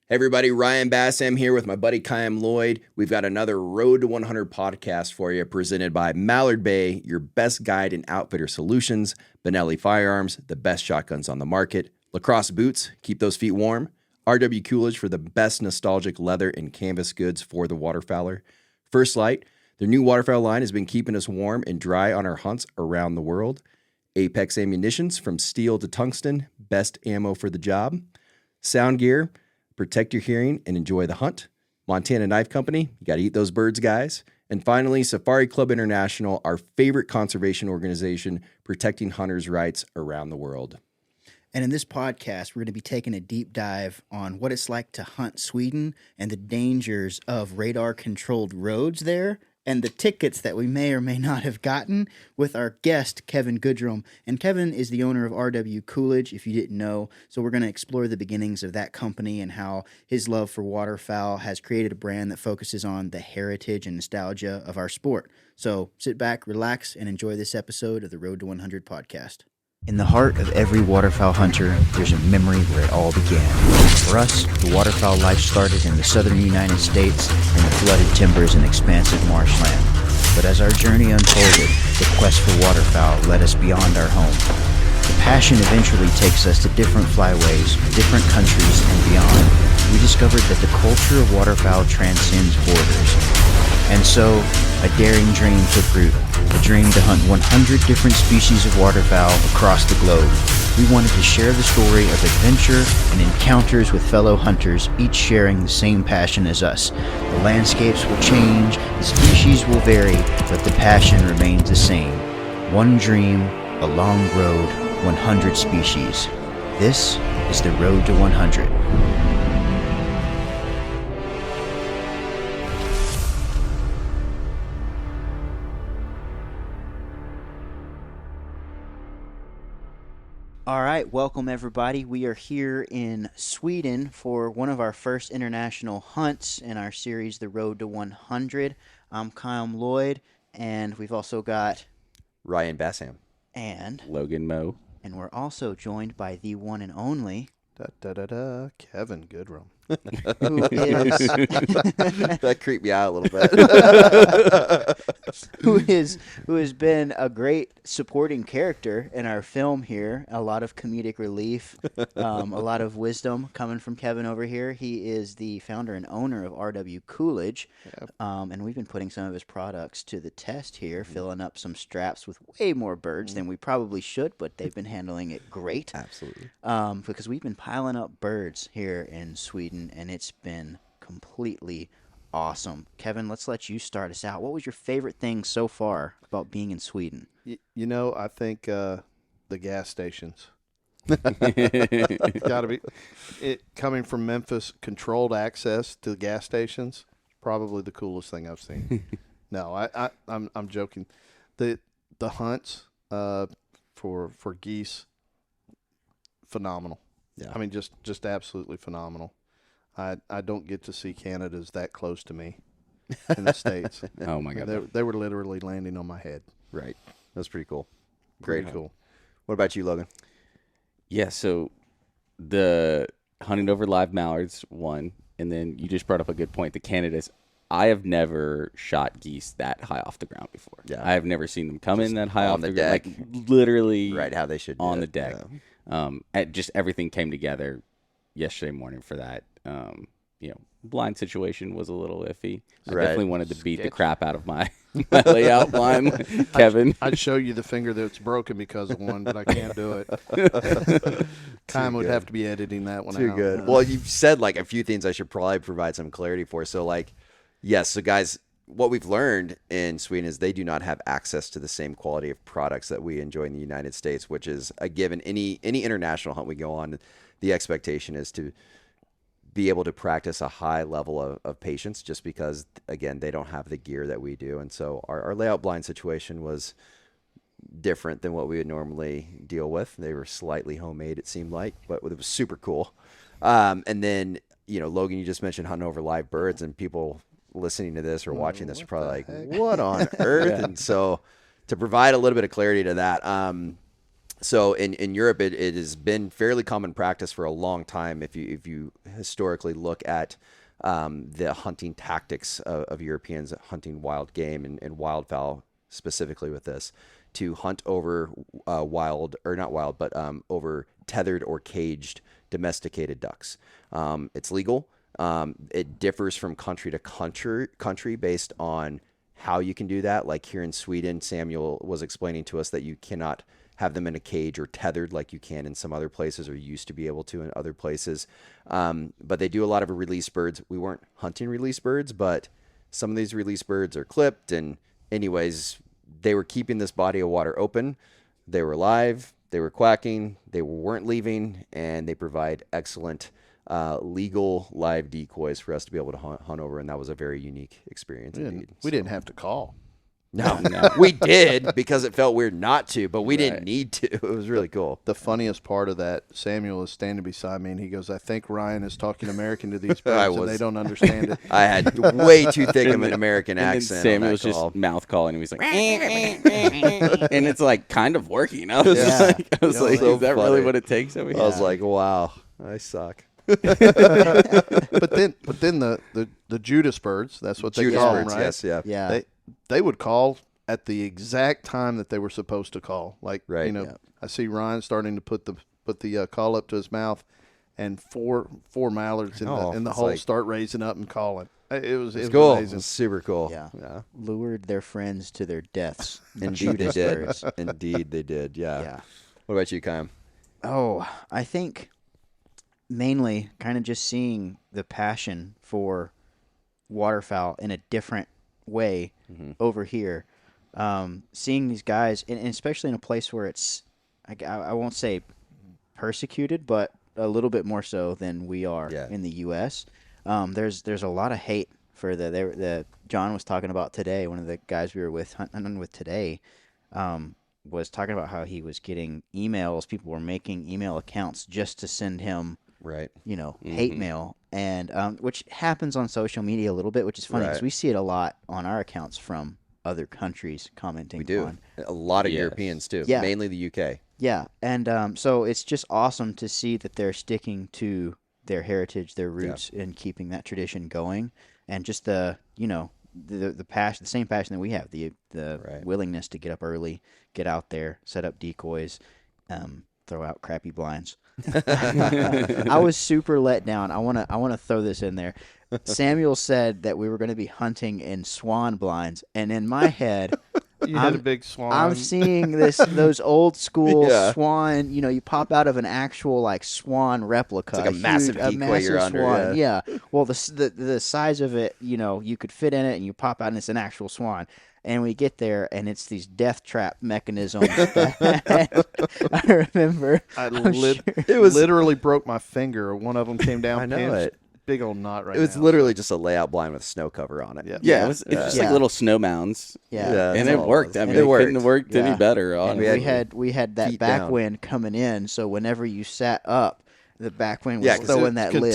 Hey everybody, Ryan Bassam here with my buddy Kym Lloyd. We've got another Road to 100 podcast for you presented by Mallard Bay, your best guide in outfitter solutions, Benelli Firearms, the best shotguns on the market, Lacrosse Boots, keep those feet warm, RW Coolidge for the best nostalgic leather and canvas goods for the waterfowler, First Light, their new waterfowl line has been keeping us warm and dry on our hunts around the world, Apex Ammunitions from steel to tungsten, best ammo for the job, Sound Gear, protect your hearing and enjoy the hunt. Montana Knife Company, you got to eat those birds, guys. And finally, Safari Club International, our favorite conservation organization, protecting hunters' rights around the world. And in this podcast, we're going to be taking a deep dive on what it's like to hunt Sweden and the dangers of radar-controlled roads there and the tickets that we may or may not have gotten with our guest, Kevin Goodrum. And Kevin is the owner of RW Coolidge, if you didn't know. So we're going to explore the beginnings of that company and how his love for waterfowl has created a brand that focuses on the heritage and nostalgia of our sport. So sit back, relax, and enjoy this episode of the Road to 100 podcast. In the heart of every waterfowl hunter, there's a memory where it all began. For us, the waterfowl life started in the southern United States in the flooded timbers and expansive marshland. But as our journey unfolded, the quest for waterfowl led us beyond our home. The passion eventually takes us to different flyways, different countries, and beyond. We discovered that the culture of waterfowl transcends borders. And so, a daring dream took root, a dream to hunt 100 different species of waterfowl across the globe. We wanted to share the story of adventure and encounters with fellow hunters, each sharing the same passion as us. The landscapes will change, the species will vary, but the passion remains the same. One dream, a long road, 100 species. This is the Road to 100. All right, welcome everybody. We are here in Sweden for one of our first international hunts in our series, The Road to 100. I'm Kym Lloyd, and we've also got Ryan Bassam. And Logan Moe. And we're also joined by the one and only Kevin Goodrum. who is That creeped me out a little bit. who has been a great supporting character in our film here. A lot of comedic relief, a lot of wisdom coming from Kevin over here. He is the founder and owner of RW Coolidge, and we've been putting some of his products to the test here, filling up some straps with way more birds than we probably should, but they've been handling it great. Absolutely. Because we've been piling up birds here in Sweden, and it's been completely awesome. Kevin, let's let you start us out. What was your favorite thing so far about being in Sweden? You know, I think the gas stations. Got to be it coming from Memphis. Controlled access to the gas stations, probably the coolest thing I've seen. No, I'm joking. The hunts for geese, phenomenal. Yeah. I mean, just absolutely phenomenal. I don't get to see Canada's that close to me in the States. Oh, my God. They were literally landing on my head. Right. That's pretty cool. Pretty cool. What about you, Logan? Yeah, so the hunting over live mallards, one, and then you just brought up a good point, the Canadas. I have never shot geese that high off the ground before. Yeah. I have never seen them come in that high on off the the ground. deck. Like, literally Right, how they should do on it. the deck. Yeah. Just everything came together yesterday morning for that. Blind situation was a little iffy. I Right. definitely wanted to beat the crap out of my layout blind, Kevin. I'd show you the finger that's broken because of one, but I can't do it. Kym would have to be editing that one Too out. good. Well, you've said like a few things I should probably provide some clarity for. So like, yes, so guys, what we've learned in Sweden is they do not have access to the same quality of products that we enjoy in the United States, which is a given. Any international hunt we go on, the expectation is to be able to practice a high level of patience just because, again, they don't have the gear that we do. And so our layout blind situation was different than what we would normally deal with. They were slightly homemade, it seemed like, but it was super cool. And then, Logan, you just mentioned hunting over live birds, and people listening to this or watching this are probably like, what on earth? Yeah. And so to provide a little bit of clarity to that, So in Europe, it has been fairly common practice for a long time. If you historically look at the hunting tactics of Europeans hunting wild game and wildfowl specifically with this, to hunt over wild or not wild, but over tethered or caged domesticated ducks. It's legal. It differs from country to country based on how you can do that. Like here in Sweden, Samuel was explaining to us that you cannot have them in a cage or tethered like you can in some other places or used to be able to in other places. But they do a lot of release birds. We weren't hunting release birds, but some of these release birds are clipped. And anyways, they were keeping this body of water open. They were live. They were quacking. They weren't leaving. And they provide excellent legal live decoys for us to be able to hunt over. And that was a very unique experience indeed. We didn't have to call. No, we did because it felt weird not to, but we didn't need to. It was really cool. The funniest part of that, Samuel is standing beside me, and he goes, I think Ryan is talking American to these birds, and they don't understand it. I had way too thick of an American accent. Samuel was just mouth calling, and he was like, and it's like kind of working. I was like, so is that really funny. what it takes over here? I was like, wow, I suck. But then the Judas birds, that's what they Judas call birds, them, right? yes, yeah. Yeah. They would call at the exact time that they were supposed to call. Like, Right. you know, I see Ryan starting to put the call up to his mouth, and four mallards in the it's hole like- start raising up and calling. It was Cool. It amazing. was super cool. Yeah. Yeah. Lured their friends to their deaths. Indeed they Judas did. birds. Indeed they did. Yeah. Yeah. What about you, Kyle? Oh, I think mainly kind of just seeing the passion for waterfowl in a different way over here. Seeing these guys, and especially in a place where it's, I won't say persecuted, but a little bit more so than we are in the U.S. There's a lot of hate for the John was talking about today. One of the guys we were with hunting with today was talking about how he was getting emails. People were making email accounts just to send him, Right. hate mail, and which happens on social media a little bit, which is funny because we see it a lot on our accounts from other countries commenting. We do. On. A lot of Europeans too. Yeah. Mainly the UK. Yeah, and so it's just awesome to see that they're sticking to their heritage, their roots, and keeping that tradition going, and just the passion, the same passion that we have, the willingness to get up early, get out there, set up decoys, throw out crappy blinds. I was super let down. I want to throw this in there. Samuel said that we were going to be hunting in swan blinds, and in my head, You had a big swan. I'm seeing those old school swan. You pop out of an actual like swan replica. It's like a massive decoy you're under. Swan. Yeah. Well, the size of it, you could fit in it, and you pop out, and it's an actual swan. And we get there, and it's these death trap mechanisms. I remember. It was literally broke my finger. One of them came down. I know it. Big old knot right It was now. literally just a layout blind with snow cover on it. Yeah, it was just like little snow mounds. Yeah. And it worked. I mean, It it worked. couldn't have worked any better. And Honestly. we had that feet backwind coming in, so whenever you sat up, the backwind was 'cause throwing that lid.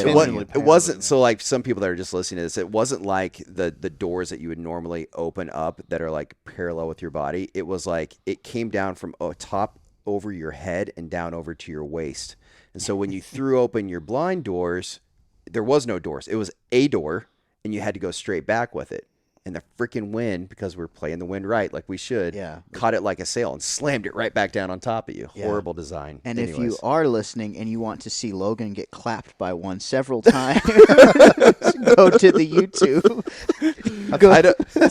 It wasn't so like some people that are just listening to this. It wasn't like the doors that you would normally open up that are like parallel with your body. It was like it came down from top over your head and down over to your waist. And so when you threw open your blind doors, there was no doors. It was a door, and you had to go straight back with it. And the freaking wind, because we're playing the wind right, like we should, caught it like a sail and slammed it right back down on top of you. Yeah. Horrible design. And Anyways. if you are listening and you want to see Logan get clapped by one several times, go to the YouTube.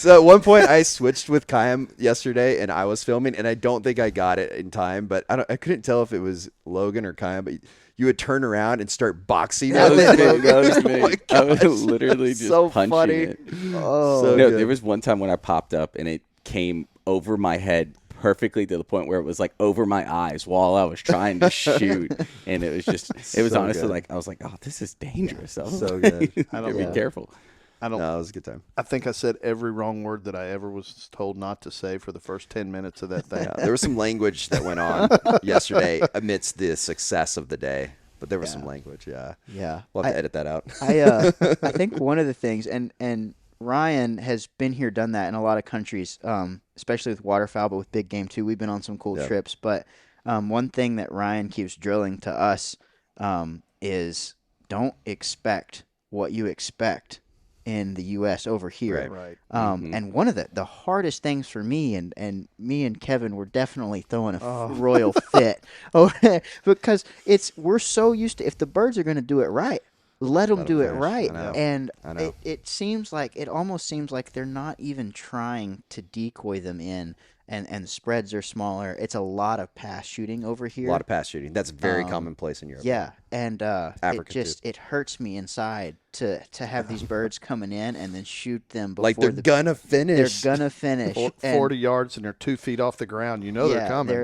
So at one point I switched with Kyle yesterday, and I was filming, and I don't think I got it in time, but I couldn't tell if it was Logan or Kyle, but you would turn around and start boxing That with was it. me. That was me. Oh my I was gosh, literally it's just so punching funny. it. Oh, So No, good. there was one time when I popped up and it came over my head perfectly to the point where it was like over my eyes while I was trying to shoot, and it was So honestly good. like I was like, oh, this is dangerous. I was So like, good. gotta be careful. No, it was a good time. I think I said every wrong word that I ever was told not to say for the first 10 minutes of that thing. Yeah, there was some language that went on yesterday amidst the success of the day, but there was some language. Yeah, yeah. we'll have to edit that out. I think one of the things, and Ryan has been here, done that in a lot of countries, especially with waterfowl, but with big game too. We've been on some cool trips, but One thing that Ryan keeps drilling to us is don't expect what you expect in the U.S. over here. Right. And one of the hardest things for me, and me and Kevin were definitely throwing a royal fit, because we're so used to, if the birds are going to do it right, let them do it finish. right. I know. And I know. it almost seems like they're not even trying to decoy them in, and spreads are smaller. It's a lot of pass shooting over here. A lot of pass shooting. That's very commonplace in Europe. Yeah, and Africa, it hurts me inside to have these birds coming in and then shoot them before Like they're gonna finish. They're gonna finish. 40 yards and they're 2 feet off the ground. You know they're coming.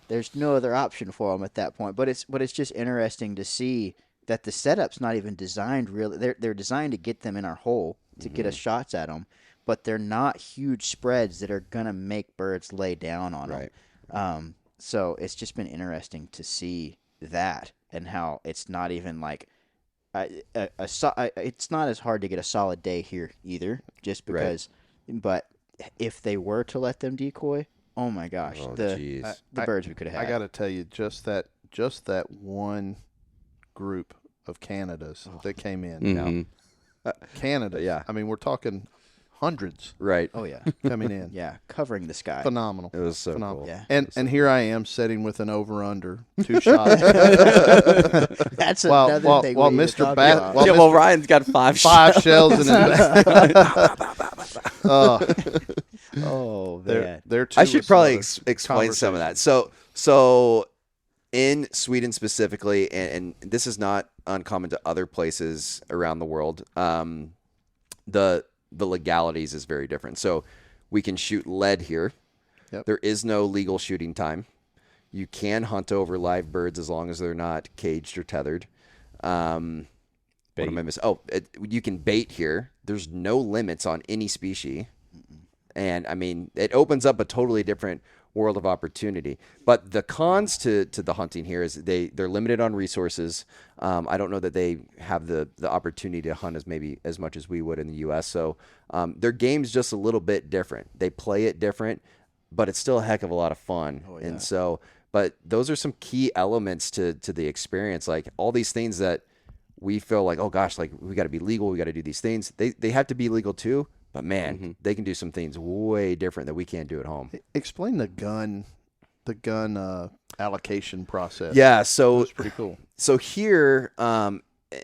There's no other option for them at that point. But it's just interesting to see that the setup's not even designed really. They're designed to get them in our hole to get us shots at them, but they're not huge spreads that are gonna make birds lay down on Right. them. So it's just been interesting to see that, and how it's not even like it's not as hard to get a solid day here either, just because. But if they were to let them decoy, oh my gosh, Oh, the jeez. birds we could have had. I got to tell you, just that one group of Canadas that came in. Mhm. Canada, Yeah. I mean, we're talking hundreds Right. Oh yeah, coming in. yeah, covering the sky. Phenomenal. It was so Phenomenal. cool. Yeah. And here I am sitting with an over/under 2 shots. That's While- another while- thing while we need to Mr. talk Bat- about. while- Yeah, well, Ryan's got 5 5 shells in his back. Oh man, They're I should probably two explain some of that. So in Sweden specifically, and this is not uncommon to other places around the world, the legalities is very different. So we can shoot lead here. Yep. There is no legal shooting time. You can hunt over live birds as long as they're not caged or tethered. What am I missing? Oh, you can bait here. There's no limits on any species. And I mean, it opens up a totally different world of opportunity. But the cons to the hunting here is they're limited on resources. I don't know that they have the opportunity to hunt as much as we would in the U.S. So their game's just a little bit different. They play it different, but it's still a heck of a lot of fun. Oh, yeah. And so, but those are some key elements to the experience. Like all these things that we feel like, oh gosh, like we got to be legal, we got to do these things. They have to be legal too. But man, they can do some things way different that we can't do at home. Explain the gun allocation process. Yeah, so That's pretty cool. So here, and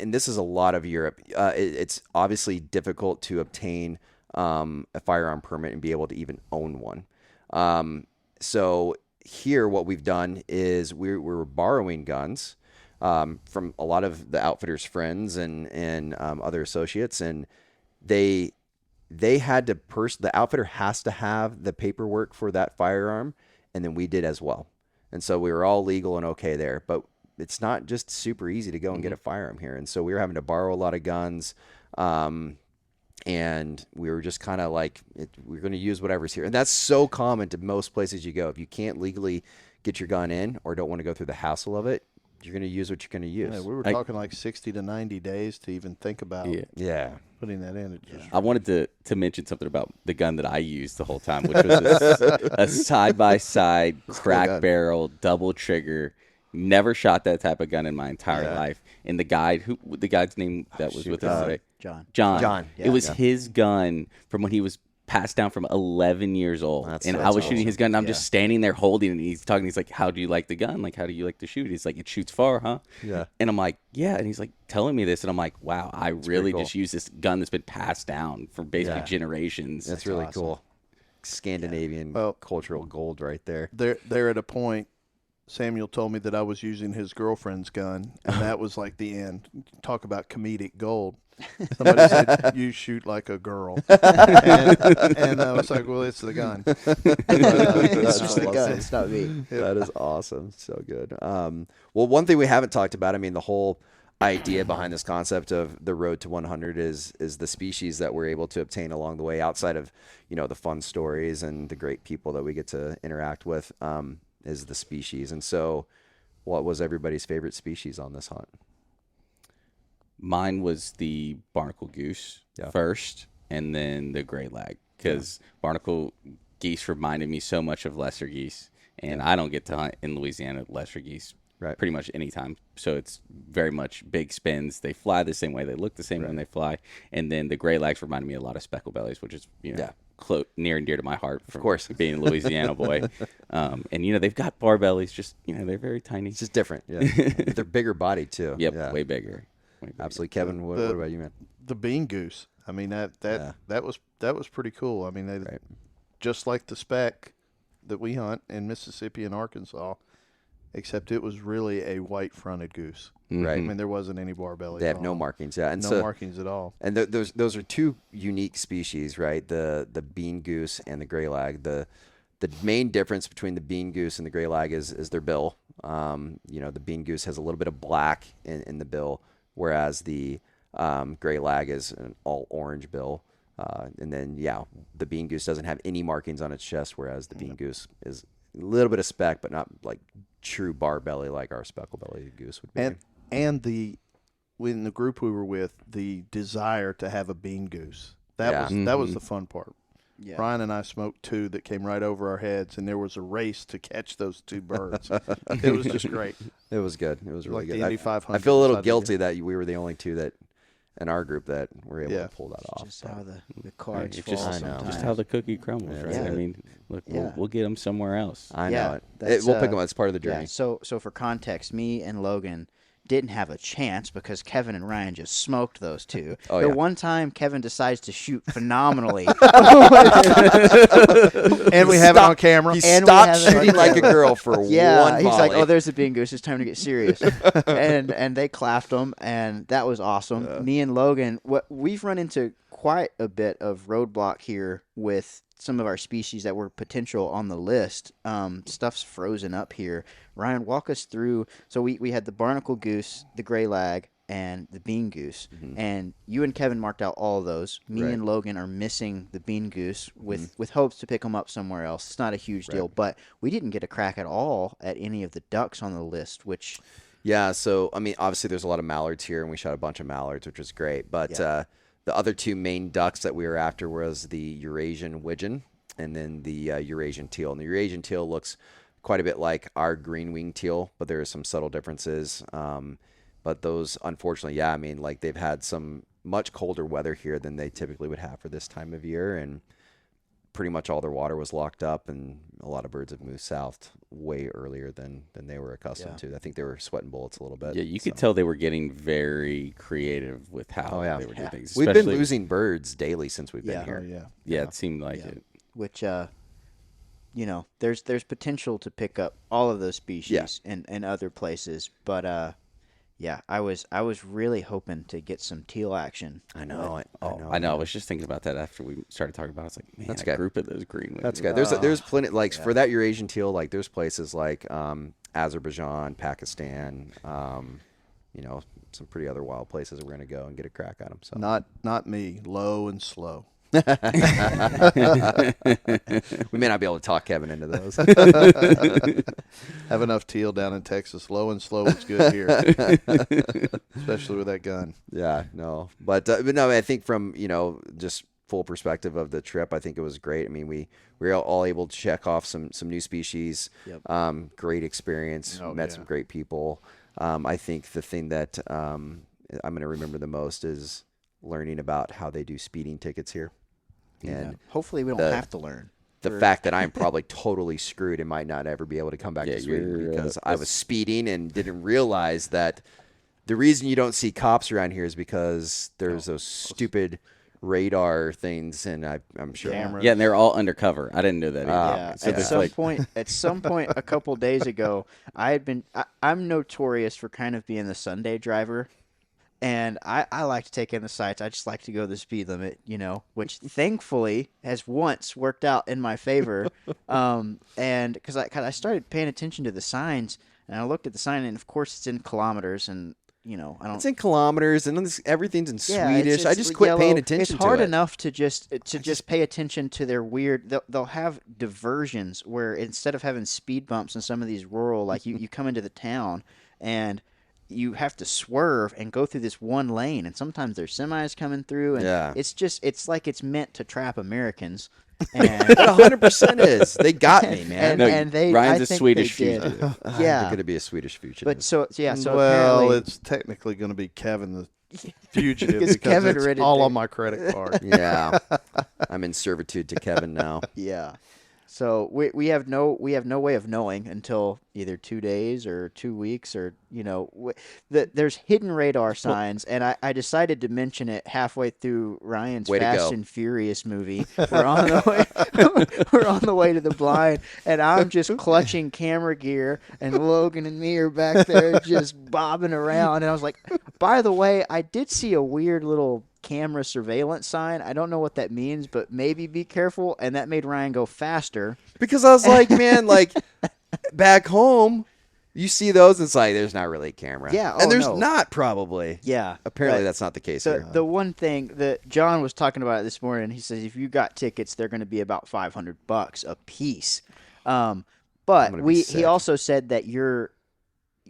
this is a lot of Europe. It's obviously difficult to obtain a firearm permit and be able to even own one. So here, what we've done is we're borrowing guns from a lot of the outfitters' friends and other associates, and they had to the outfitter has to have the paperwork for that firearm, and then we did as well. And so we were all legal and okay there, but it's not just super easy to go and get a firearm here. And so we were having to borrow a lot of guns, and we were just kind of like, we're going to use whatever's here. And that's so common to most places you go. If you can't legally get your gun in or don't want to go through the hassle of it, you're going to use what you're going to use. Yeah, we were talking like 60 to 90 days to even think about Yeah. putting that in. It just, I wanted to mention something about the gun that I used the whole time, which was a side-by-side crack barrel, double trigger. Never shot that type of gun in my entire life. And the guy's name that was with us today? John. John. Yeah. It was his gun from when he was passed down from 11 years old. And I was shooting his gun, and I'm just standing there holding it, and he's talking. He's like, how do you like the gun? Like, how do you like to shoot? He's like, it shoots far, huh? Yeah. And I'm like, yeah. And he's like, telling me this, and I'm like, wow, I really cool. just used this gun that's been passed down for basically generations. That's really awesome. cool. Scandinavian cultural gold right there. they're at a point. Samuel told me that I was using his girlfriend's gun, and that was like the end. Talk about comedic gold. Somebody said, you shoot like a girl. And I was like, well, it's the gun. It's just the gun. It's not me. That is awesome. So good. Well, one thing we haven't talked about, I mean, the whole idea behind this concept of the road to 100 is the species that we're able to obtain along the way, outside of, the fun stories and the great people that we get to interact with, is the species. And so what was everybody's favorite species on this hunt? Mine was the barnacle goose first, and then the gray lag, because barnacle geese reminded me so much of lesser geese. and I don't get to hunt in Louisiana lesser geese pretty much any time. So it's very much big spins. They fly the same way. They look the same when they fly. And then the gray lags remind me a lot of speckle bellies, which is near and dear to my heart. Of course, being a Louisiana boy. And they've got bar bellies. Just they're very tiny. It's just different. Yeah, they're bigger body too. Yep, yeah. way bigger. Absolutely, Kevin. What about you, man? The bean goose. I mean that was pretty cool. I mean just like the speck that we hunt in Mississippi and Arkansas, except it was really a white-fronted goose. Right. I mean, there wasn't any bar belly. They have no markings. Yeah, and no markings at all. And those are two unique species, right? The bean goose and the gray lag. The main difference between the bean goose and the gray lag is their bill. The bean goose has a little bit of black in the bill, whereas the gray lag is an all orange bill. And then, the bean goose doesn't have any markings on its chest, whereas the bean goose is a little bit of speck, but not like true bar belly like our speckle belly goose would be. And in the group we were with, the desire to have a bean goose. That was the fun part. Yeah. Brian and I smoked 2 that came right over our heads, and there was a race to catch those 2 birds. It was just great. It was good. It was really like good. The Indy 500. I feel a little guilty that we were the only 2 that in our group that were able to pull that off. Just how the cards fall sometimes. Just how the cookie crumbles, right? Yeah. I mean, look, we'll get them somewhere else. I know it. We'll pick them up. It's part of the journey. So for context, me and Logan didn't have a chance because Kevin and Ryan just smoked those 2. Oh, the one time Kevin decides to shoot phenomenally. And we have it on camera. He stopped shooting like a girl for one volley. He's like, there's a bean goose. It's time to get serious. and they clapped him, and that was awesome. Yeah. Me and Logan, we've run into quite a bit of roadblock here with some of our species that were potential on the list. Stuff's frozen up here. Ryan, walk us through. So we had the barnacle goose, the gray lag, and the bean goose. Mm-hmm. And you and Kevin marked out all of those. Me and Logan are missing the bean goose with hopes to pick them up somewhere else. It's not a huge deal, but we didn't get a crack at all at any of the ducks on the list, which... Yeah, so, I mean, obviously there's a lot of mallards here, and we shot a bunch of mallards, which was great. But the other 2 main ducks that we were after was the Eurasian widgeon and then the Eurasian teal. And the Eurasian teal looks quite a bit like our green-winged teal, but there are some subtle differences. But those, unfortunately, I mean, like they've had some much colder weather here than they typically would have for this time of year, and pretty much all their water was locked up, and a lot of birds have moved south way earlier than they were accustomed to. I think they were sweating bullets a little bit. Yeah, you could tell they were getting very creative with how they were doing things. We've been losing birds daily since we've been here. Yeah, it seemed like it. Which, there's potential to pick up all of those species in other places, but I was really hoping to get some teal action. I know. I know. I was just thinking about that after we started talking about it. I was like, man, that's a group of those green ones. That's good. There's plenty, like, for that Eurasian teal, like, there's places like Azerbaijan, Pakistan, some pretty other wild places we're going to go and get a crack at them. So Not me. Low and slow. We may not be able to talk Kevin into those. Have enough teal down in Texas. Low and slow is good here, especially with that gun. Yeah, no, but no, I think from just full perspective of the trip, I think it was great. I mean, we were all able to check off some new species. Yep. Great experience. Met some great people. I think the thing that I'm going to remember the most is learning about how they do speeding tickets here. And hopefully we don't have to learn. The fact that I'm probably totally screwed and might not ever be able to come back to Sweden because I was speeding and didn't realize that the reason you don't see cops around here is because there's those stupid radar things, and I'm sure. Yeah, and they're all undercover. I didn't know that either. So at some point a couple days ago, I'm notorious for kind of being the Sunday driver. And I like to take in the sights. I just like to go the speed limit, which thankfully has once worked out in my favor. And because I started paying attention to the signs, and I looked at the sign, and of course it's in kilometers, and I don't. It's in kilometers, and everything's in Swedish. I just quit paying attention to it. It's hard enough to just pay attention to their weird. They'll have diversions where instead of having speed bumps in some of these rural, like you come into the town and you have to swerve and go through this one lane, and sometimes there's semis coming through, and it's like it's meant to trap Americans. And It 100% is. They got me, man. and they Ryan's I a think Swedish they did. fugitive. Yeah. They're going to be a Swedish fugitive. But so well, apparently it's technically going to be Kevin the fugitive Because because Kevin it's rented all it. on my credit card. yeah. I'm in servitude to Kevin now. yeah. So we have no way of knowing until either 2 days or 2 weeks or there's hidden radar signs, and I decided to mention it halfway through Ryan's Way to Fast go. and Furious movie. We're on the way we're on the way to the blind, and I'm just clutching camera gear, and Logan and me are back there just bobbing around, and I was like, by the way, I did see a weird little camera surveillance sign. I don't know what that means, but maybe be careful. And that made Ryan go faster. Because I was like, man, like back home, you see those, and it's like, there's not really a camera. Yeah, and there's no. not probably. Yeah. Apparently but that's not the case here. the one thing that John was talking about this morning, he says if you got tickets, they're going to be about $500 a piece. But gonna be he sick. also said that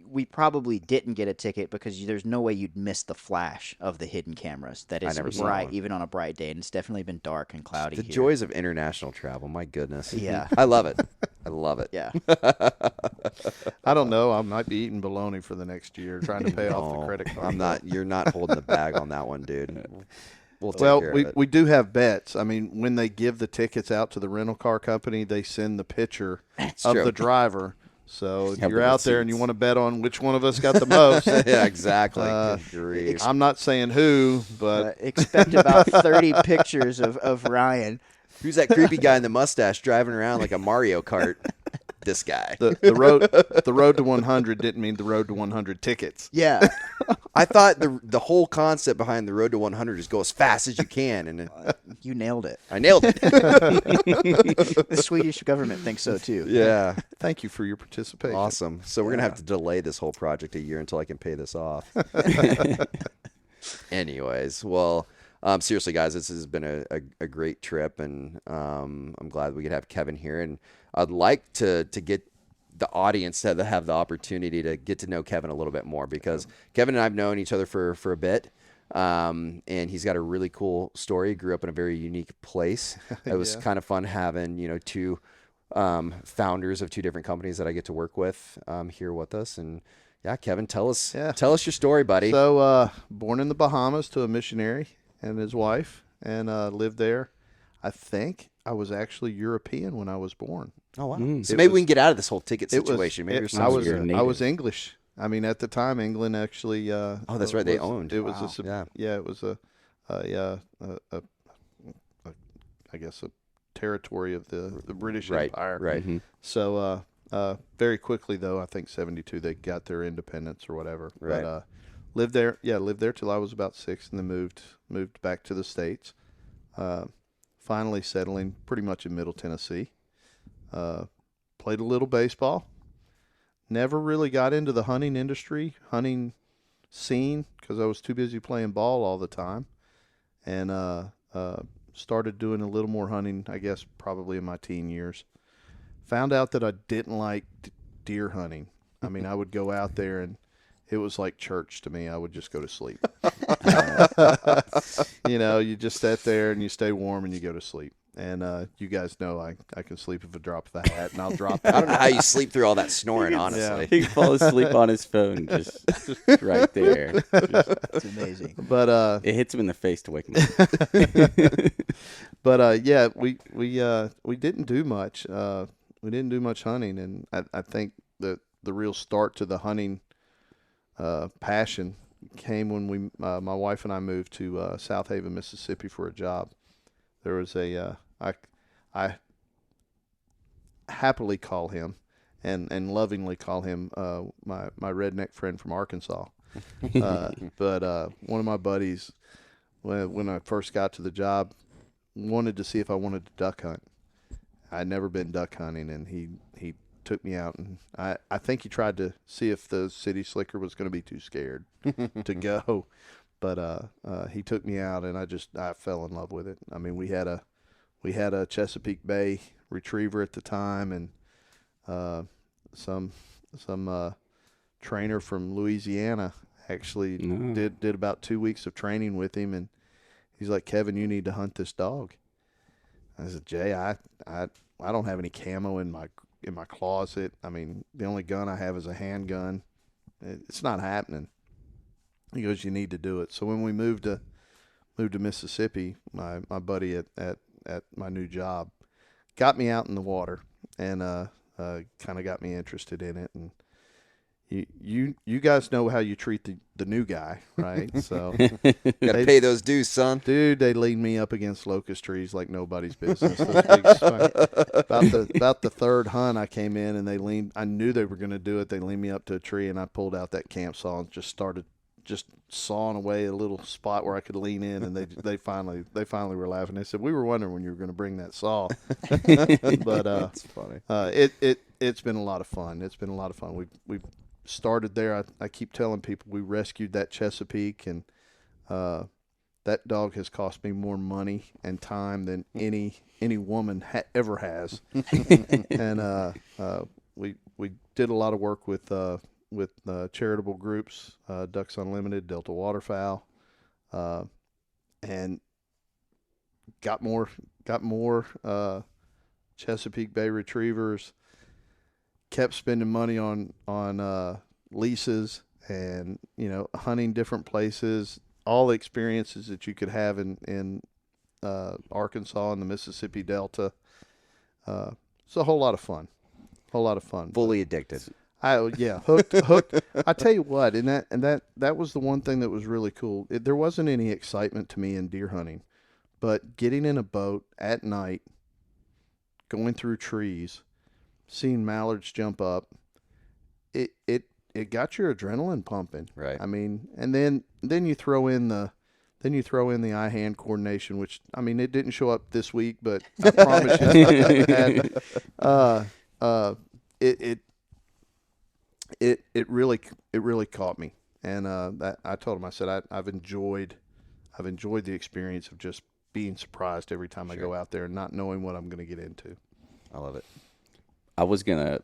we probably didn't get a ticket because there's no way you'd miss the flash of the hidden cameras. That is never saw bright, one. even on a bright day, and it's definitely been dark and cloudy The here. joys of international travel. My goodness. Yeah. I love it. I love it. Yeah. I don't know. I might be eating bologna for the next year, trying to pay off the No, credit card. I'm not. You're not holding the bag on that one, dude. We'll take Well, care we, of it. we do have bets. I mean, when they give the tickets out to the rental car company, they send the picture of true. the driver. So if Have you're the out there and you receipts. want to bet on which one of us got the most, yeah, exactly. Good grief. I'm not saying who, but Expect about 30 pictures of Ryan. Who's that creepy guy in the mustache driving around like a Mario Kart? This guy. the road to 100 didn't mean the road to 100 tickets. Yeah. I thought the whole concept behind the road to 100 is go as fast as you can, and You nailed it. I nailed it. The Swedish government thinks so too. Yeah, Thank you for your participation. awesome. So we're gonna have to delay this whole project a year until I can pay this off. Anyways, well, seriously, guys, this has been a great trip, and I'm glad we could have Kevin here, and I'd like to get the audience to have the opportunity to get to know Kevin a little bit more, because Kevin and I have known each other for a bit. And he's got a really cool story. Grew up in a very unique place. It was kind of fun having, two founders of two different companies that I get to work with here with us. And yeah, Kevin, tell us your story, buddy. So, born in the Bahamas to a missionary and his wife, and lived there. I think I was actually European when I was born. Oh wow! So It maybe was- we can get out of this whole ticket It was- situation. Maybe it- you're I some was weird- native. I was English. I mean, at the time, England actually. Oh, that's right, they owned. It was Wow. it was I guess a territory of the British Empire. Right. Mhm. So very quickly, though, I think 72 they got their independence or whatever. Right. But lived there till I was about 6, and then moved back to the States. Finally settling pretty much in Middle Tennessee. Played a little baseball. Never really got into the hunting scene, because I was too busy playing ball all the time. And started doing a little more hunting, I guess, probably in my teen years. Found out that I didn't like deer hunting. I mean, I would go out there and it was like church to me. I would just go to sleep. You just sit there and you stay warm and you go to sleep. And you guys know I can sleep if I drop the hat, and I'll drop the I don't know how you sleep through all that snoring, honestly. He can fall asleep on his phone just right there. It's amazing. But It hits him in the face to wake him up. But yeah, we didn't do much. We didn't do much hunting, and I think that the real start to the hunting passion came when my wife and I moved to South Haven, Mississippi for a job. There was I happily call him and lovingly call him my redneck friend from Arkansas. But one of my buddies, when I first got to the job, wanted to see if I wanted to duck hunt. I'd never been duck hunting, and he took me out, and I think he tried to see if the city slicker was going to be too scared to go. But he took me out, and I fell in love with it. I mean, we had a Chesapeake Bay retriever at the time, and some trainer from Louisiana actually did about 2 weeks of training with him, and he's like, Kevin, you need to hunt this dog. I said, Jay, I don't have any camo in my closet. I mean, the only gun I have is a handgun. It's not happening. He goes, you need to do it. So when we moved to Mississippi, my buddy at my new job got me out in the water and kind of got me interested in it. And you guys know how you treat the new guy, right? So Gotta pay those dues, son. Dude, they lean me up against locust trees like nobody's business. About the third hunt, I came in and I knew they were going to do it. They leaned me up to a tree, and I pulled out that camp saw and just started sawing away a little spot where I could lean in. And they finally were laughing. They said, we were wondering when you were going to bring that saw. But That's funny. It's been a lot of fun. It's been a lot of fun. We've started there. I keep telling people we rescued that Chesapeake, and that dog has cost me more money and time than any woman ever has. And we did a lot of work with charitable groups, Ducks Unlimited, Delta Waterfowl, and got more Chesapeake Bay retrievers. Kept spending money on leases and, hunting different places, all the experiences that you could have in Arkansas and the Mississippi Delta. It's a whole lot of fun. Fully addicted. Hooked. I tell you what, and that was the one thing that was really cool. There wasn't any excitement to me in deer hunting, but getting in a boat at night, going through trees, seeing mallards jump up, it got your adrenaline pumping. Right. I mean, and then you throw in the eye-hand coordination, which, I mean, it didn't show up this week, but I promise you, it really caught me. And that I told him, I said, I've enjoyed the experience of just being surprised every time I go out there and not knowing what I'm going to get into. I love it. I was going to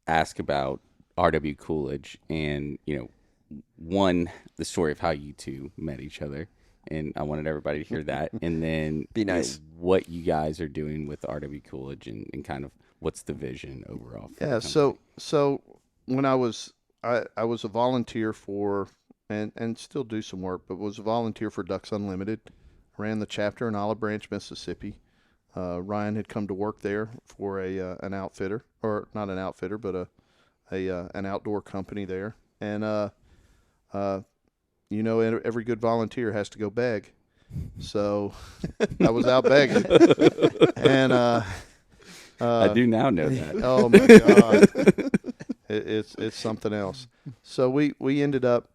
ask about R.W. Coolidge and, the story of how you two met each other. And I wanted everybody to hear that. And then Be nice. What you guys are doing with R.W. Coolidge and kind of what's the vision overall. Yeah. So when I was a volunteer for, and still do some work, but was a volunteer for Ducks Unlimited. Ran the chapter in Olive Branch, Mississippi. Ryan had come to work there for an outfitter, or not an outfitter, but an outdoor company there. And every good volunteer has to go beg. So I was out begging, and I do now know that. Oh my God, it's something else. So we ended up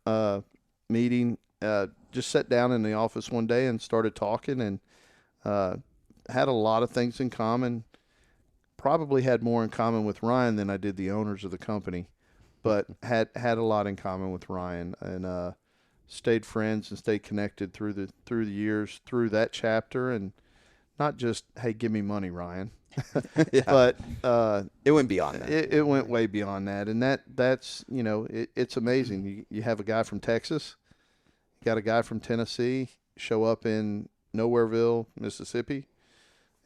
meeting. Just sat down in the office one day and started talking, and had a lot of things in common. Probably had more in common with Ryan than I did the owners of the company, but had a lot in common with Ryan, and stayed friends and stayed connected through the years, through that chapter. And not just, hey, give me money, Ryan. Yeah. But it went beyond that. It went way beyond that. And that's it's amazing. You have a guy from Texas, you got a guy from Tennessee show up in Nowhereville, Mississippi,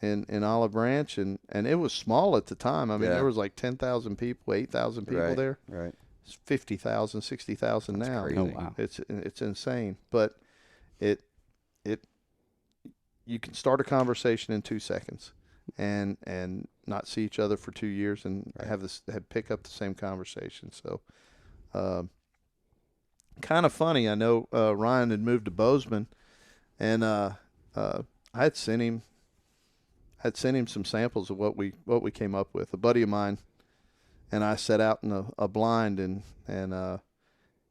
in Olive Branch, and it was small at the time. I mean, there was like 10,000 people, 8,000 people there. Right. It's 50,000, 60,000 now. Crazy. Oh, wow. It's insane. But you can start a conversation in 2 seconds and not see each other for 2 years and have pick up the same conversation. So kind of funny. I know Ryan had moved to Bozeman, and I had sent him some samples of what we came up with. A buddy of mine and I sat out in a blind, and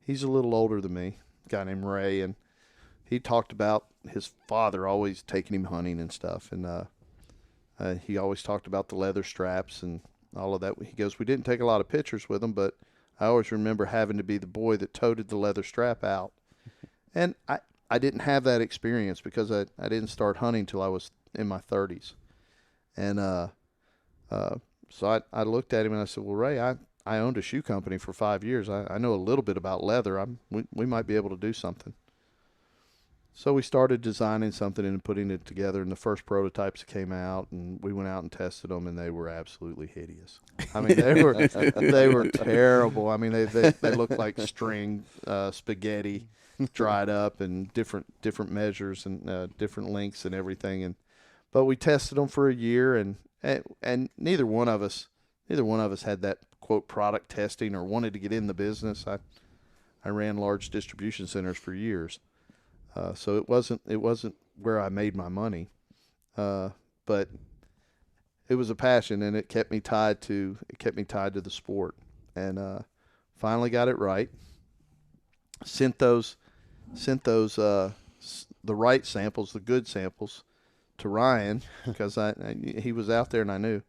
he's a little older than me, a guy named Ray, and he talked about his father always taking him hunting and stuff, and he always talked about the leather straps and all of that. He goes, we didn't take a lot of pictures with them, but I always remember having to be the boy that toted the leather strap out. And I didn't have that experience because I didn't start hunting till I was in my 30s. And so I looked at him and I said, well, Ray, I owned a shoe company for 5 years. I know a little bit about leather. We might be able to do something. So we started designing something and putting it together, and the first prototypes came out, and we went out and tested them, and they were absolutely hideous. I mean, they were terrible. I mean, they looked like string spaghetti, dried up, and different measures and different lengths and everything. But we tested them for a year, and neither one of us had that quote product testing or wanted to get in the business. I ran large distribution centers for years. So it wasn't where I made my money, but it was a passion, and it kept me tied to the sport, and finally got it right. Sent those the right samples, the good samples, to Ryan because he was out there, and I knew.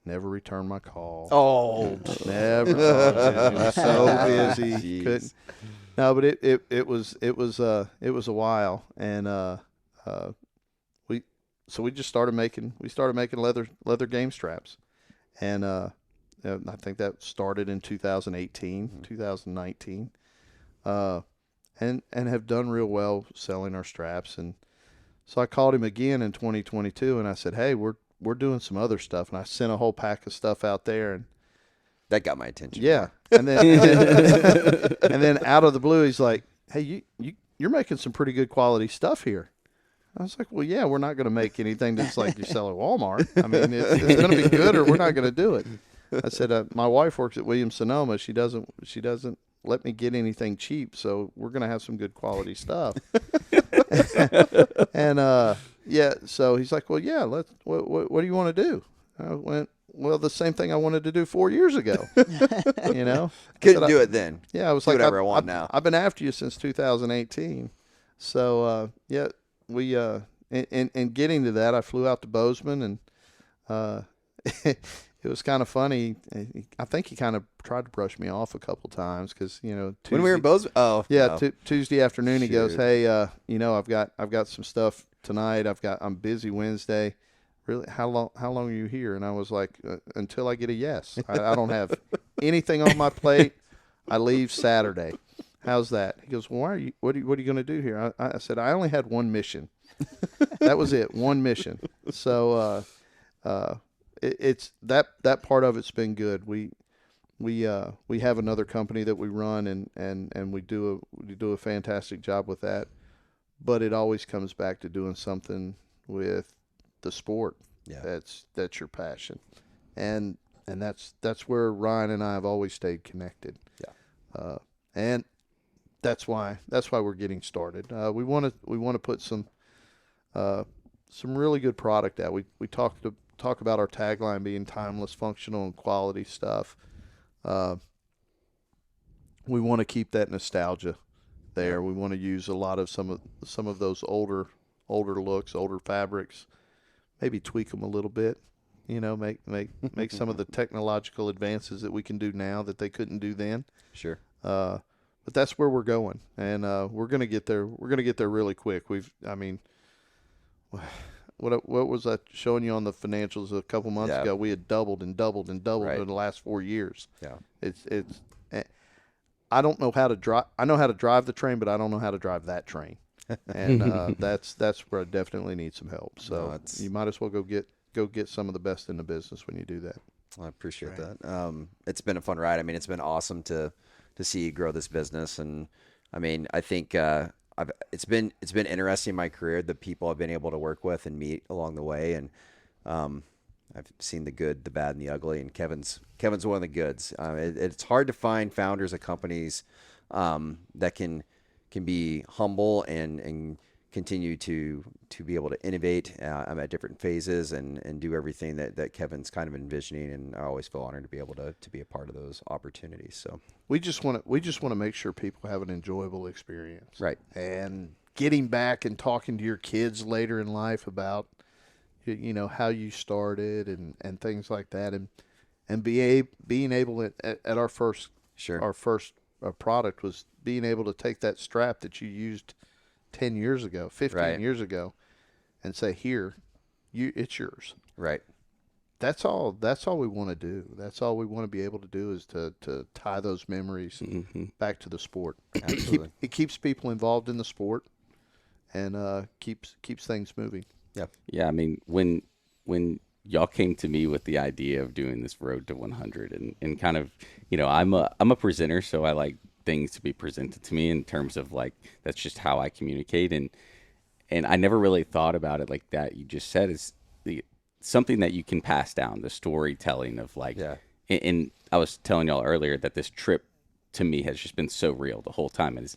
Never returned my call. Oh, never. He was so busy. Jeez. Couldn't. No, but it was a while, and we just started making leather game straps, and I think that started in 2018, 2019, and have done real well selling our straps. And so I called him again in 2022, and I said, hey, we're doing some other stuff, and I sent a whole pack of stuff out there, and that got my attention. Yeah, and then and then out of the blue, he's like, "Hey, you're making some pretty good quality stuff here." I was like, "Well, yeah, we're not going to make anything that's like you sell at Walmart. I mean, it's going to be good, or we're not going to do it." I said, "My wife works at Williams-Sonoma. She doesn't let me get anything cheap, so we're going to have some good quality stuff." And yeah, so he's like, "Well, yeah, what do you want to do?" I went, well, the same thing I wanted to do 4 years ago. Couldn't do it then. Yeah, I was do like, whatever I want now. I've been after you since 2018. So yeah, we in getting to that, I flew out to Bozeman, and it was kind of funny. I think he kind of tried to brush me off a couple times because Tuesday, when we were in Bozeman. Oh, yeah, Tuesday afternoon, he goes, Shoot. "Hey, I've got some stuff tonight. I'm busy Wednesday." Really? How long are you here? And I was like, until I get a yes. I don't have anything on my plate. I leave Saturday. How's that? He goes, well, what are you going to do here? I said, I only had one mission. That was it. One mission. So, it's that part of it's been good. We have another company that we run, and we do a fantastic job with that, but it always comes back to doing something with the sport. Yeah. That's your passion, and that's where Ryan and I have always stayed connected. Yeah. And that's why we're getting started. We want to put some really good product out. We talk about our tagline being timeless, functional, and quality stuff. We want to keep that nostalgia there. We want to use a lot of some of those older looks, older fabrics. Maybe tweak them a little bit, make some of the technological advances that we can do now that they couldn't do then. Sure. But that's where we're going, and we're going to get there. We're going to get there really quick. What was I showing you on the financials a couple months ago? We had doubled and doubled and doubled Right. in the last 4 years. Yeah. It's. I don't know how to drive. I know how to drive the train, but I don't know how to drive that train. And that's where I definitely need some help. So No, you might as well go get some of the best in the business when you do that. I appreciate that. It's been a fun ride. I mean, it's been awesome to see you grow this business, and I mean, I think it's been interesting in my career, the people I've been able to work with and meet along the way, and I've seen the good, the bad, and the ugly. And Kevin's one of the goods. It's hard to find founders of companies that can be humble and continue to be able to innovate at different phases and do everything that Kevin's kind of envisioning. And I always feel honored to be able to be a part of those opportunities. So we just want to make sure people have an enjoyable experience, right? And getting back and talking to your kids later in life about how you started and things like that, and being able at our first product was being able to take that strap that you used 10 years ago, 15 Right. years ago, and say, here, it's yours. Right. that's all we want to do. That's all we want to be able to do is to tie those memories back to the sport. Absolutely. It keeps people involved in the sport and keeps things moving. Yeah, I mean, when y'all came to me with the idea of doing this Road to 100 and kind of, I'm a presenter, so I like things to be presented to me in terms of like that's just how I communicate, and I never really thought about it like that. You just said is something that you can pass down, the storytelling of like, and I was telling y'all earlier that this trip to me has just been so real the whole time. And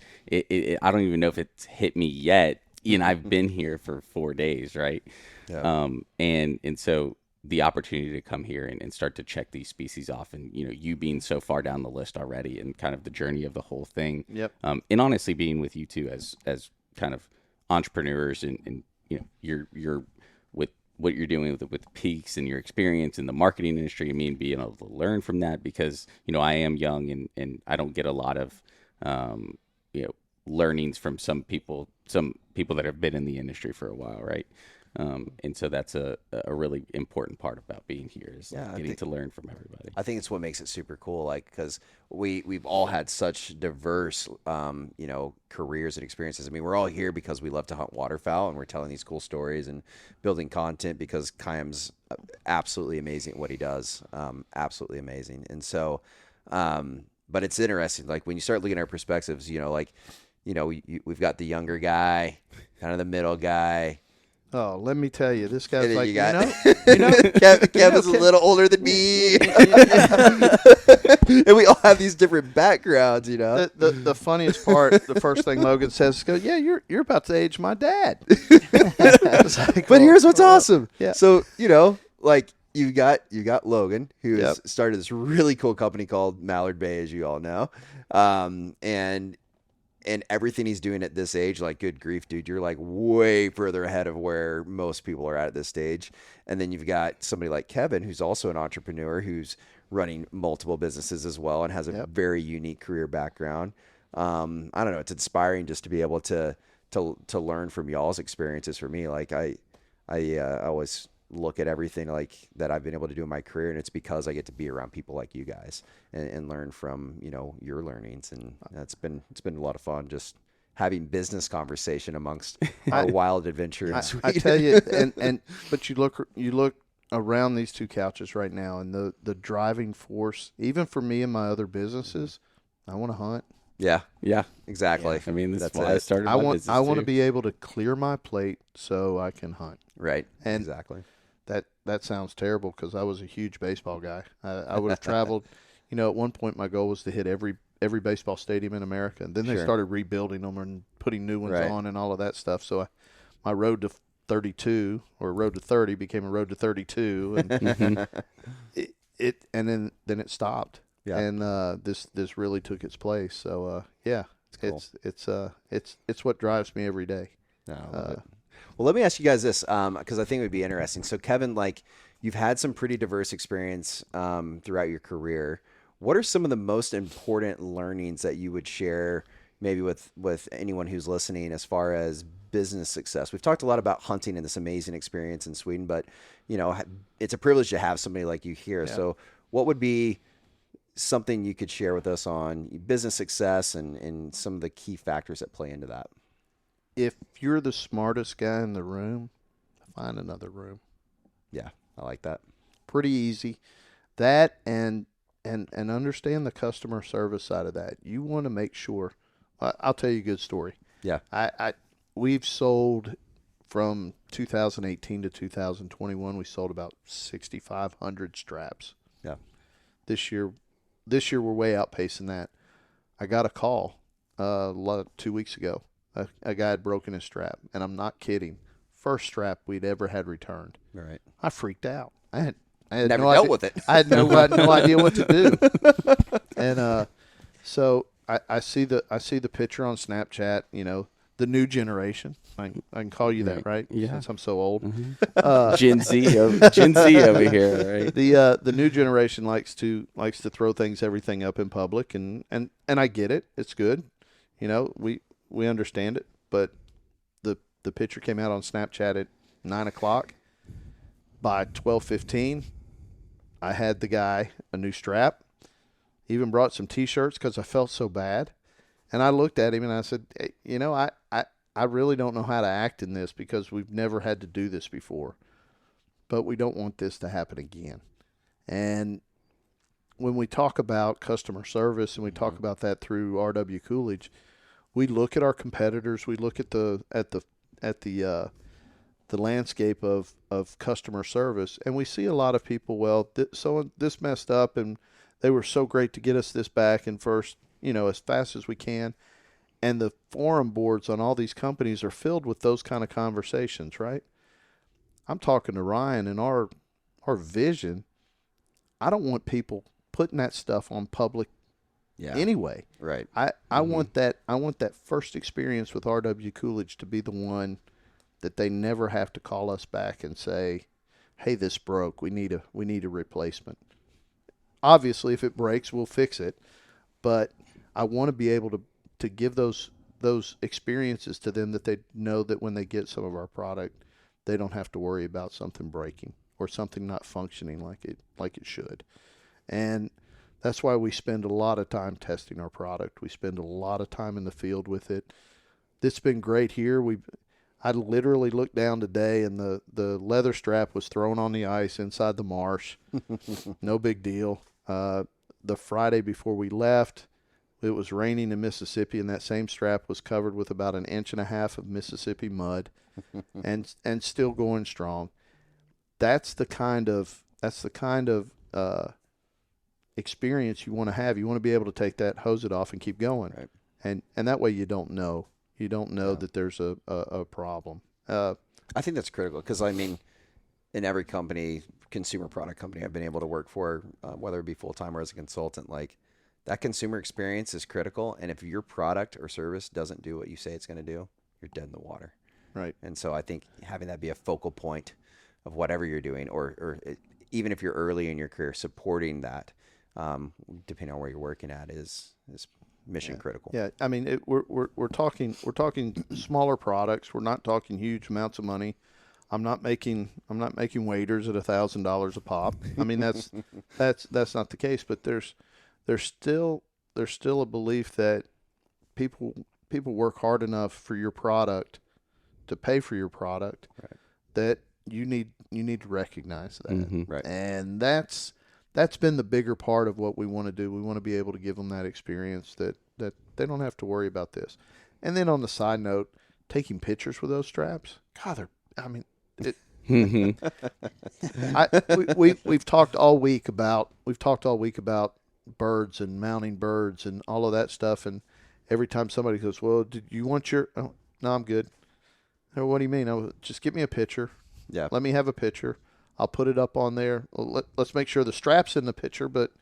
I don't even know if it's hit me yet. I've been here for 4 days, right? Yeah. And so the opportunity to come here and start to check these species off, and you being so far down the list already, and kind of the journey of the whole thing. Yep. And honestly, being with you two as kind of entrepreneurs, and you're with what you're doing with Peaks and your experience in the marketing industry, and me and being able to learn from that, because I am young and I don't get a lot of learnings from some people that have been in the industry for a while, right? And so that's a really important part about being here is getting to learn from everybody. I think it's what makes it super cool, like, because we've all had such diverse, careers and experiences. I mean, we're all here because we love to hunt waterfowl, and we're telling these cool stories and building content because Kayam's absolutely amazing at what he does, absolutely amazing. And so, but it's interesting, like when you start looking at our perspectives, we've got the younger guy, kind of the middle guy. Oh, let me tell you, this guy's like, Kevin's a little older than me. And we all have these different backgrounds, The funniest part, the first thing Logan says is, "Yeah, you're about to age my dad." But here's what's awesome. Yeah. So, like you got Logan, who has started this really cool company called Mallard Bay, as you all know. And everything he's doing at this age, like, good grief, dude, you're like way further ahead of where most people are at this stage. And then you've got somebody like Kevin, who's also an entrepreneur, who's running multiple businesses as well and has a very unique career background. I don't know. It's inspiring just to be able to learn from y'all's experiences. For me, like I always look at everything like that I've been able to do in my career, and it's because I get to be around people like you guys and learn from your learnings, and it's been a lot of fun just having business conversation amongst our wild adventure in Sweden. I tell you, but you look around these two couches right now, and the driving force, even for me and my other businesses, I want to hunt. Yeah, exactly. Yeah. I mean, that's why I started. I want to be able to clear my plate so I can hunt. Right. And exactly. That sounds terrible because I was a huge baseball guy. I would have traveled. At one point my goal was to hit every baseball stadium in America, and then they started rebuilding them and putting new ones on and all of that stuff. So my road to 32 or road to 30 became a road to 32, and and then it stopped. Yeah. And this really took its place. So it's cool. It's what drives me every day. Well, let me ask you guys this, because I think it would be interesting. So, Kevin, like, you've had some pretty diverse experience throughout your career. What are some of the most important learnings that you would share, maybe with anyone who's listening, as far as business success? We've talked a lot about hunting and this amazing experience in Sweden, but it's a privilege to have somebody like you here. Yeah. So, what would be something you could share with us on business success and some of the key factors that play into that? If you're the smartest guy in the room, find another room. Yeah, I like that. Pretty easy. That and understand the customer service side of that. You want to make sure. I'll tell you a good story. Yeah. We've sold from 2018 to 2021. We sold about 6,500 straps. Yeah. This year we're way outpacing that. I got a call 2 weeks ago. A guy had broken his strap, and I'm not kidding. First strap we'd ever had returned. All right. I freaked out. I had never no dealt idea, with it. I had no idea what to do. And so I see the picture on Snapchat. The new generation. I can call you that, right? Yeah. Since I'm so old. Mm-hmm. Gen Z over here, right? The new generation likes to throw everything up in public, and I get it. It's good. We understand it, but the picture came out on Snapchat at 9:00. By 12:15, I had the guy a new strap, even brought some T-shirts because I felt so bad. And I looked at him and I said, hey, I really don't know how to act in this because we've never had to do this before. But we don't want this to happen again. And when we talk about customer service and we talk about that through RW Coolidge, we look at our competitors. We look at the landscape of customer service, and we see a lot of people. Well, this messed up, and they were so great to get us this back and first, as fast as we can. And the forum boards on all these companies are filled with those kind of conversations, right? I'm talking to Ryan, and our vision. I don't want people putting that stuff on public anyway. Right. I want that first experience with RW Coolidge to be the one that they never have to call us back and say, "Hey, this broke. We need a replacement." Obviously, if it breaks, we'll fix it. But I want to be able to give those experiences to them that they know that when they get some of our product, they don't have to worry about something breaking or something not functioning like it should. And that's why we spend a lot of time testing our product. We spend a lot of time in the field with it. It's been great here. I literally looked down today, and the leather strap was thrown on the ice inside the marsh. No big deal. The Friday before we left, it was raining in Mississippi, and that same strap was covered with about 1.5 inches of Mississippi mud, and still going strong. That's the kind of experience you want to have. You want to be able to take that, hose it off, and keep going. Right. And that way you don't know. You don't know that there's a problem. I think that's critical because, in every company, consumer product company I've been able to work for, whether it be full-time or as a consultant, that consumer experience is critical. And if your product or service doesn't do what you say it's going to do, you're dead in the water. Right. And so I think having that be a focal point of whatever you're doing, or even if you're early in your career, supporting that, depending on where you're working at, is mission critical. Yeah, we're talking smaller products. We're not talking huge amounts of money. I'm not making waders at $1,000 a pop. That's not the case. But there's still a belief that people work hard enough for your product to pay for your product. Right. That you need to recognize that. Mm-hmm. Right. And that's been the bigger part of what we want to do. We want to be able to give them that experience that they don't have to worry about this. And then on the side note, taking pictures with those straps, God, we've talked all week about birds and mounting birds and all of that stuff. And every time somebody goes, "Well, did you want your?" Oh, no, I'm good. Oh, what do you mean? Oh, just get me a picture. Yeah. Let me have a picture. I'll put it up on there. Let's make sure the strap's in the picture, but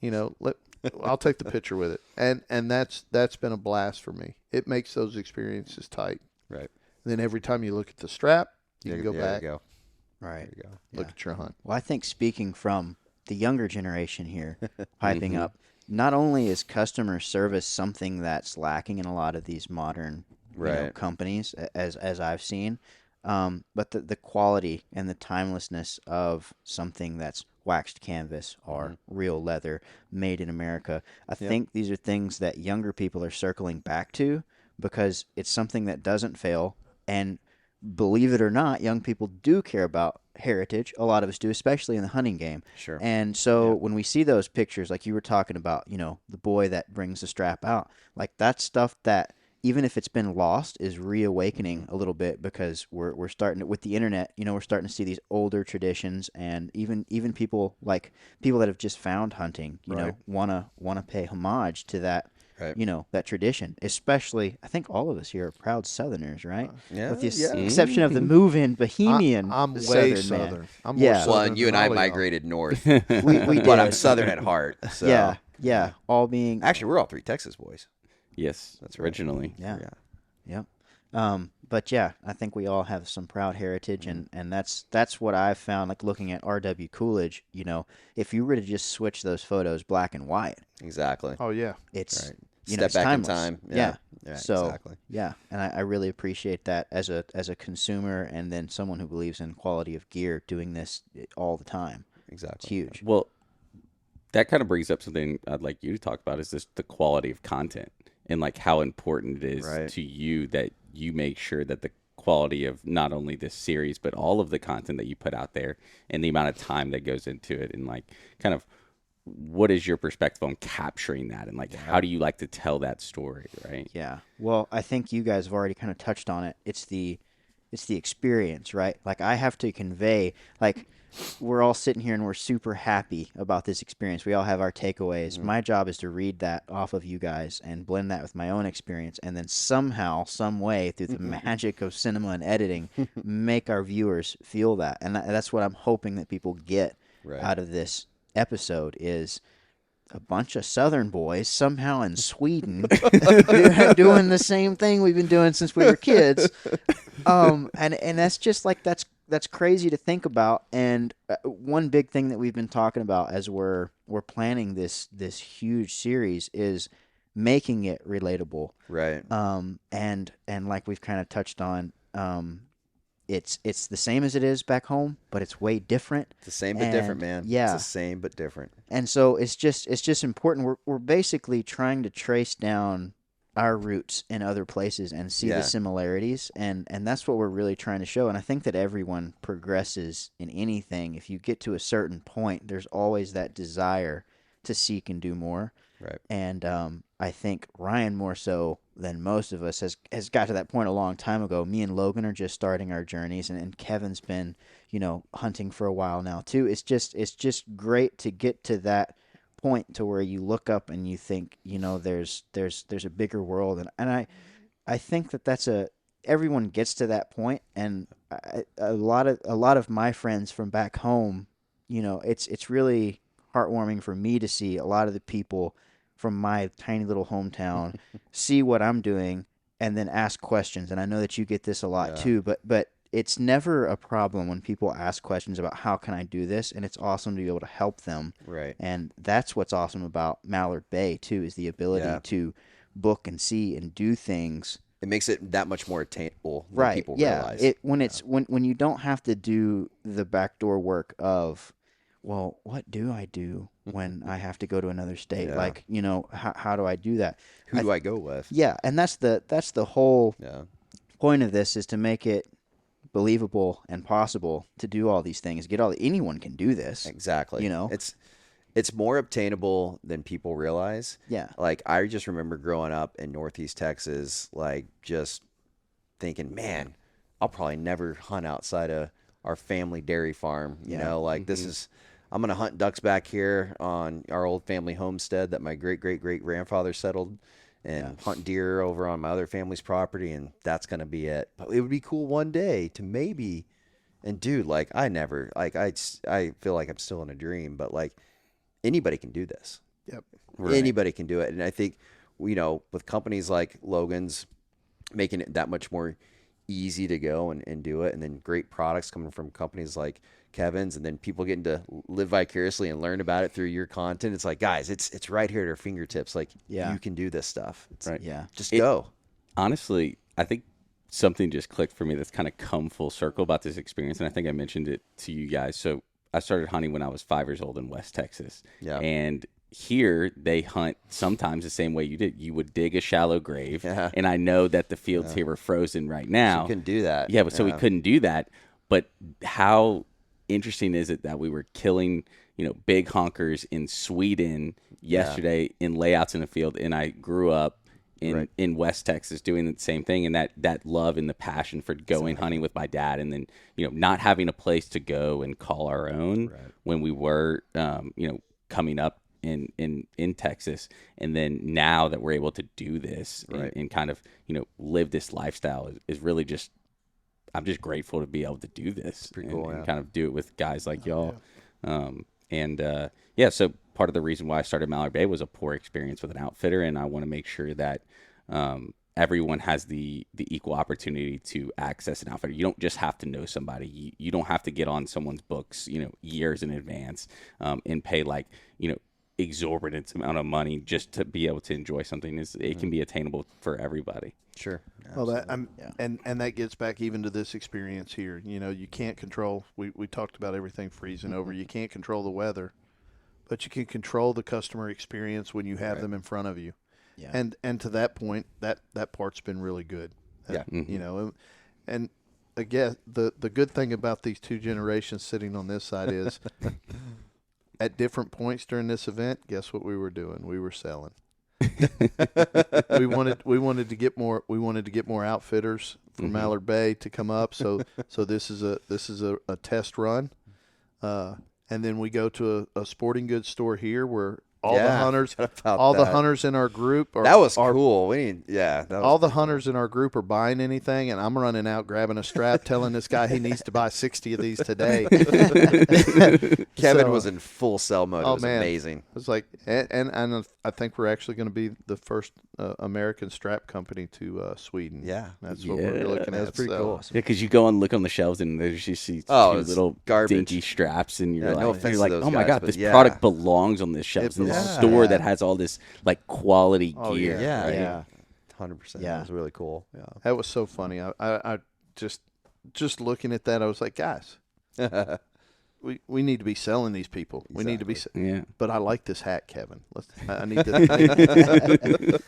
I'll take the picture with it. And that's been a blast for me. It makes those experiences tight. Right. And then every time you look at the strap, you can go back. There you go. Right. There you go. Look at your hunt. Well, I think speaking from the younger generation here, piping up, not only is customer service something that's lacking in a lot of these modern companies, as I've seen, but the quality and the timelessness of something that's waxed canvas or real leather made in America. I think these are things that younger people are circling back to because it's something that doesn't fail. And believe it or not, young people do care about heritage. A lot of us do, especially in the hunting game. Sure. And so when we see those pictures, like you were talking about, the boy that brings the strap out, that's stuff that, even if it's been lost, is reawakening a little bit because we're starting to, with the internet, we're starting to see these older traditions, and even people that have just found hunting, wanna pay homage to that, that tradition. Especially, I think all of us here are proud Southerners, right? With the exception of the move-in Bohemian. I'm way Southern. Southern. Man. I'm more Southern. Well, and you and I than Ollie migrated north, we but did. I'm Southern at heart. So. Yeah. All being Actually, we're all three Texas boys. Yes, That's right. originally. Yeah. But yeah, I think we all have some proud heritage, and that's what I've found. Like looking at RW Coolidge, if you were to just switch those photos black and white, Exactly. Oh yeah. it's Right. it's Step back timeless. in time. Yeah. So exactly. yeah, and I really appreciate that as a consumer, and then someone who believes in quality of gear, doing this all the time. exactly. It's huge. Well, that kind of brings up something I'd like you to talk about is just the quality of content and like how important it is Right. to you that you make sure that the quality of not only this series but all of the content that you put out there and the amount of time that goes into it, and like kind of what is your perspective on capturing that, and like how do you like to tell that story, right? Yeah. Well, I think you guys have already kind of touched on it. It's the experience, right? Like I have to convey, like we're all sitting here and we're super happy about this experience. We all have our takeaways. My job is to read that off of you guys and blend that with my own experience, and then somehow, some way, through the magic of cinema and editing, make our viewers feel that. And that's what I'm hoping that people get Right. out of this episode is a bunch of Southern boys somehow in Sweden doing the same thing we've been doing since we were kids. And that's just like that's crazy to think about. And one big thing that we've been talking about as we're planning this huge series is making it relatable. Right. And like we've kind of touched on, it's the same as it is back home, but it's way different. It's the same but different, man. Yeah. It's the same but different. And so it's just important. We're basically trying to trace down our roots in other places and see the similarities, and that's what we're really trying to show. And I think that everyone progresses in anything. If you get to a certain point, there's always that desire to seek and do more. Right. And I think Ryan, more so than most of us, has got to that point a long time ago. Me and Logan are just starting our journeys, and Kevin's been, hunting for a while now too. It's just great to get to that point to where you look up and you think, there's a bigger world, and I think that's everyone gets to that point, and a lot of my friends from back home, it's really heartwarming for me to see a lot of the people from my tiny little hometown see what I'm doing and then ask questions. And I know that you get this a lot too, but it's never a problem when people ask questions about how can I do this, and it's awesome to be able to help them. Right. And that's what's awesome about Mallard Bay too, is the ability to book and see and do things. It makes it that much more attainable than people realize. When you don't have to do the backdoor work of, well, what do I do when I have to go to another state? Yeah. Like, how do I do that? Who do I go with? Yeah, and that's the whole point of this, is to make it believable and possible to do all these things. Anyone can do this. Exactly. It's more obtainable than people realize. Yeah. Like I just remember growing up in Northeast Texas, like just thinking, man, I'll probably never hunt outside of our family dairy farm. This is, I'm going to hunt ducks back here on our old family homestead that my great-great-great-grandfather settled, and hunt deer over on my other family's property, and that's going to be it. But it would be cool one day to maybe, and dude, like I feel like I'm still in a dream, but like anybody can do this. Yep. Right. Anybody can do it. And I think, with companies like Logan's making it that much more easy to go and do it, and then great products coming from companies like Kevin's, and then people getting to live vicariously and learn about it through your content. It's like, guys, it's right here at our fingertips. Like, you can do this stuff. Right. Yeah. Just go. Honestly, I think something just clicked for me that's kind of come full circle about this experience, and I think I mentioned it to you guys. So I started hunting when I was 5 years old in West Texas. Yeah. And here they hunt sometimes the same way you did. You would dig a shallow grave. Yeah. And I know that the fields here were frozen right now. So you couldn't do that. Yeah, so we couldn't do that. But how interesting is it that we were killing, big honkers in Sweden yesterday in layouts in the field, and I grew up in West Texas doing the same thing, and that love and the passion for going hunting with my dad, and then not having a place to go and call our own when we were coming up in Texas, and then now that we're able to do this and kind of live this lifestyle is really just, I'm just grateful to be able to do this and kind of do it with guys like y'all. So part of the reason why I started Mallard Bay was a poor experience with an outfitter, and I want to make sure that everyone has the equal opportunity to access an outfitter. You don't just have to know somebody. You don't have to get on someone's books, years in advance, and pay like, exorbitant amount of money just to be able to enjoy something. It can be attainable for everybody. Sure. Well, and that gets back even to this experience here. You know, you can't control. We talked about everything freezing over. You can't control the weather, but you can control the customer experience when you have them in front of you. Yeah. And to that point, that part's been really good. You know, and again, the good thing about these two generations sitting on this side is, at different points during this event, guess what we were doing? We were selling. we wanted to get more outfitters from Mallard Bay to come up. So this is a test run, and then we go to a sporting goods store here where all the hunters in our group are, that was cool. All the hunters in our group are buying anything, and I'm running out grabbing a strap, telling this guy he needs to buy 60 of these today. Kevin was in full sell mode. It was man. amazing. It was like, and I think we're actually going to be the first American strap company to Sweden. Yeah, that's what we're looking at. That's pretty cool. Yeah, because you go and look on the shelves and there's just these two little dinky straps, and you're like, oh my god, this product belongs on this shelf in this store that has all this like quality gear. Yeah, 100%. Yeah, it was really cool. Yeah, that was so funny. I just looking at that, I was like, guys. We need to be selling these people. Exactly. We need to be. But I like this hat, Kevin. I need to.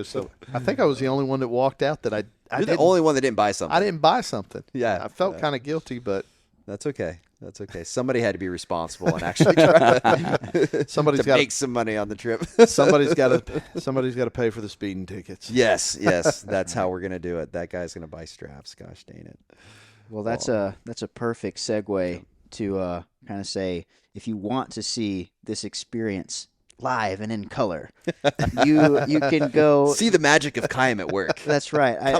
So I think I was the only one that walked out that You're the only one that didn't buy something. I didn't buy something. Yeah, I felt kind of guilty, but that's okay. That's okay. Somebody had to be responsible and actually try to make some money on the trip. somebody's got to pay for the speeding tickets. Yes, that's how we're gonna do it. That guy's gonna buy straps. Gosh dang it. Well, that's a perfect segue to kind of say, if you want to see this experience live and in color, you can go see the magic of Chaim at work. That's right. I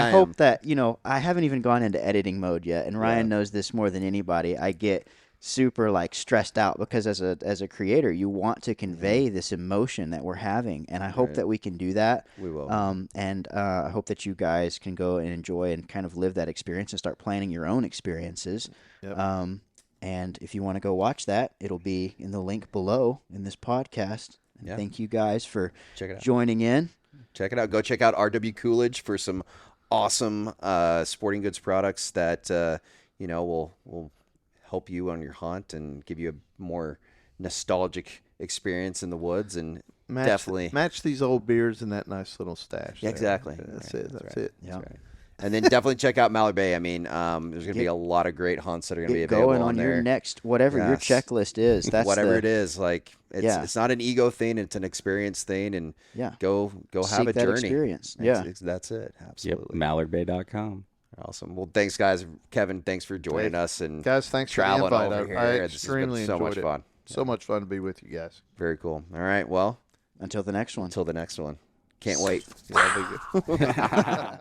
hope that, I haven't even gone into editing mode yet, and Ryan knows this more than anybody. I get super like stressed out because as a creator, you want to convey this emotion that we're having, and I hope that we can do that. We will. And I hope that you guys can go and enjoy and kind of live that experience and start planning your own experiences. Yep. And if you want to go watch that, it'll be in the link below in this podcast. And thank you guys for joining in. Check it out. Go check out RW Coolidge for some awesome sporting goods products that will help you on your hunt and give you a more nostalgic experience in the woods, and definitely match these old beers in that nice little stash. Yeah, exactly. That's it. That's it. Yeah. Right. And then definitely check out Mallard Bay. I mean, there's going to be a lot of great hunts that are going to be available going on there. Your next, whatever your checklist is. That's whatever it is. Like it's not an ego thing; it's an experience thing. And go have a journey. Experience. That's it. Absolutely. Yep. MallardBay.com. Awesome. Well, thanks, guys. Kevin, thanks for joining us. And guys, thanks traveling for the invite. over here. I extremely so enjoyed much it. fun. So much fun to be with you guys. Very cool. All right. Well, until the next one. Can't wait. Yeah,